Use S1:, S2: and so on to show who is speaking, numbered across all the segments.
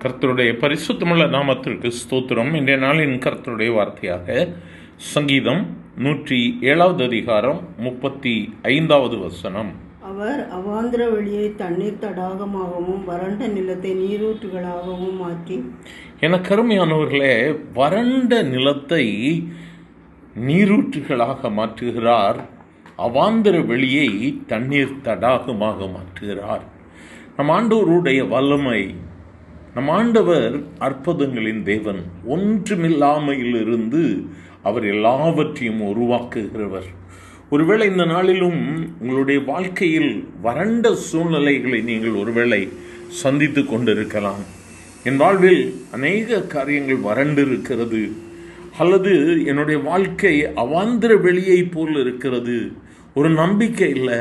S1: கர்த்தருடைய பரிசுத்தமுள்ள நாமத்திற்கு ஸ்தோத்திரம். இன்றைய நாளின் கர்த்தருடைய வார்த்தையாக சங்கீதம் 107வது அதிகாரம் 35வது வசனம்.
S2: அவர் அவாந்திர வெளியை தண்ணீர் தடாகமாகவும் வறண்ட நிலத்தை நீரூற்றுகளாகவும் மாற்றி.
S1: என கருமையானவர்களே, வறண்ட நிலத்தை நீரூற்றுகளாக மாற்றுகிறார். அவாந்திர வெளியை தண்ணீர் தடாகமாக மாற்றுகிறார். நம் ஆண்டவருடைய வல்லமை, நம் ஆண்டவர் அற்புதங்களின் தேவன். ஒன்றுமில்லாமையிலிருந்து அவர் எல்லாவற்றையும் உருவாக்குகிறவர். ஒருவேளை இந்த நாளிலும் உங்களுடைய வாழ்க்கையில் வறண்ட சூழ்நிலைகளை நீங்கள் ஒருவேளை சந்தித்து கொண்டிருக்கலாம். என் வாழ்வில் அநேக காரியங்கள் வறண்டு இருக்கிறது, அல்லது என்னுடைய வாழ்க்கை அவாந்திர வெளியை போல் இருக்கிறது, ஒரு நம்பிக்கை இல்லை,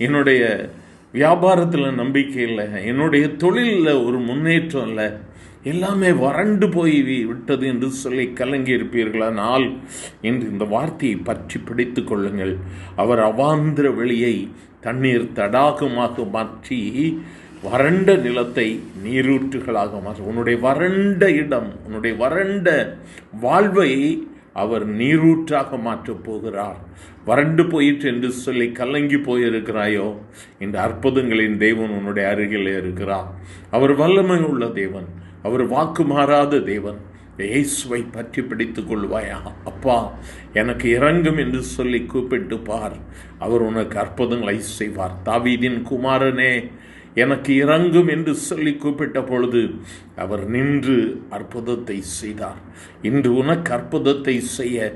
S1: என்னுடைய வியாபாரத்தில் நம்பிக்கை இல்லை, என்னுடைய தொழிலில் ஒரு முன்னேற்றம் இல்லை, எல்லாமே வறண்டு போய் விட்டது என்று சொல்லி கலங்கி இருப்பீர்களானால் என்று இந்த வார்த்தையை பற்றி பிடித்து கொள்ளுங்கள். அவர் அவாந்திர வெளியை தண்ணீர் தடாகமாக மாற்றி வறண்ட நிலத்தை நீரூற்றுகளாக மாற்ற. உன்னுடைய வறண்ட இடம், உன்னுடைய வறண்ட வாழ்வை அவர் நீரூற்றாக மாற்றப் போகிறார். வறண்டு போயிற்று என்று சொல்லி கலங்கி போயிருக்கிறாயோ, இந்த அற்புதங்களின் தேவன் உன்னுடைய அருகிலே இருக்கிறார். அவர் வல்லமை உள்ள தேவன், அவர் வாக்கு மாறாத தேவன். இயேசுவை பற்றி பிடித்துக் கொள்வாயா? அப்பா எனக்கு இறங்கும் என்று சொல்லி கூப்பிட்டு பார், அவர் உனக்கு அற்புதங்களை செய்வார். தாவீதின் குமாரனே எனக்கு இறங்கும் என்று சொல்லி கூப்பிட்ட பொழுது அவர் நின்று அற்புதத்தை செய்தார். இன்று உனக்கு அற்புதத்தை செய்ய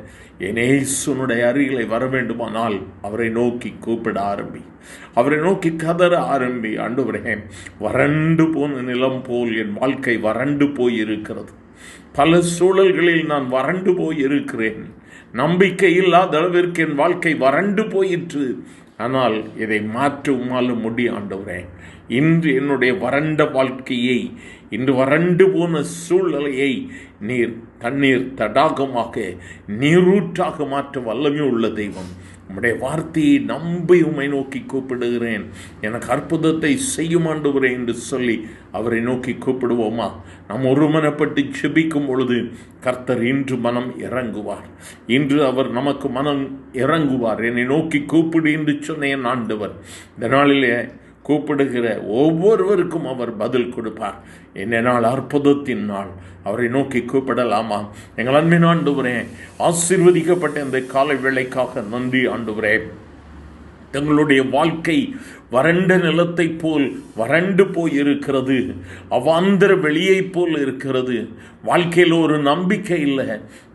S1: என் இயேசுனுடைய அருகிலை வர வேண்டுமானால் அவரை நோக்கி கூப்பிட ஆரம்பி, அவரை நோக்கி கதற ஆரம்பி. ஆண்டவரே, வறண்டு போன நிலம் போல் என் வாழ்க்கை வறண்டு போய் இருக்கிறது. பல சூழல்களில் நான் வறண்டு போய் இருக்கிறேன். நம்பிக்கை இல்லாத அளவிற்கு என் வாழ்க்கை வறண்டு போயிற்று. ஆனால் இதை மாற்ற உம்மாலும் முடியும் ஆண்டவரே. இன்று என்னுடைய வறண்ட வாழ்க்கையை, இன்று வறண்டு போன சூழ்நிலையை நீர் தண்ணீர் தடாகமாக நீரூற்றாக மாற்ற வல்லமை உள்ள தெய்வம். உம்முடைய வார்த்தையை நம்பி உம்மை நோக்கி கூப்பிடுகிறேன், எனக்கு அற்புதத்தை செய்யும் ஆண்டவரே என்று சொல்லி அவரை நோக்கி கூப்பிடுவோமா? நாம் ஒருமனப்பட்டு செபிக்கும் பொழுது கர்த்தர் இன்று மனம் இறங்குவார். இன்று அவர் நமக்கு மனம் இறங்குவார். என்னை நோக்கி கூப்பிடு என்று சொன்னேன் ஆண்டவர். இந்த நாளிலே கூப்பிடுகிற ஒவ்வொருவருக்கும் அவர் பதில் கொடுப்பார். என்ன நாள்? அற்புதத்தின் நாள். அவரை நோக்கி கூப்பிடலாமா? எங்கள் அன்பின் ஆண்டவரே, ஆசீர்வதிக்கப்பட்ட இந்த காலை வேளைக்காக நன்றி ஆண்டவரே. தங்களுடைய வாழ்க்கை வறண்ட நிலத்தை போல் வறண்டு போய் இருக்கிறது, அவாந்திர வெளியை போல் இருக்கிறது. வாழ்க்கையில் ஒரு நம்பிக்கை இல்லை,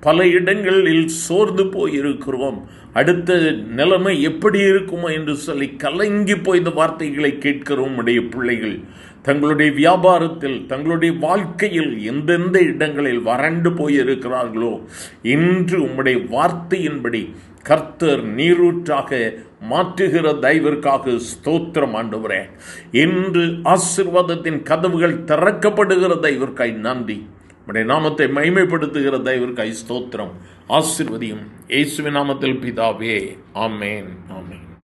S1: பல இடங்களில் சோர்ந்து போய் இருக்கிறோம். அடுத்த நிலைமை எப்படி இருக்குமோ என்று சொல்லி கலங்கி போய் இந்த வார்த்தைகளை கேட்கிறோம். உடைய பிள்ளைகள் தங்களுடைய வியாபாரத்தில், தங்களுடைய வாழ்க்கையில் எந்தெந்த இடங்களில் வறண்டு போயிருக்கிறார்களோ, இன்று உம்முடைய வார்த்தையின்படி கர்த்தர் நீரூற்றாக மாற்றுகிற தயவிற்காக ஸ்தோத்திரம் ஆண்டவரே. இன்று ஆசீர்வாதத்தின் கதவுகள் திறக்கப்படுகிற தயவிற்காய் நன்றி. உம்முடைய நாமத்தை மகிமைப்படுத்துகிற தயவிற்காய் ஸ்தோத்திரம். ஆசீர்வதியும் இயேசுவின் நாமத்தில் பிதாவே. ஆமேன், ஆமேன்.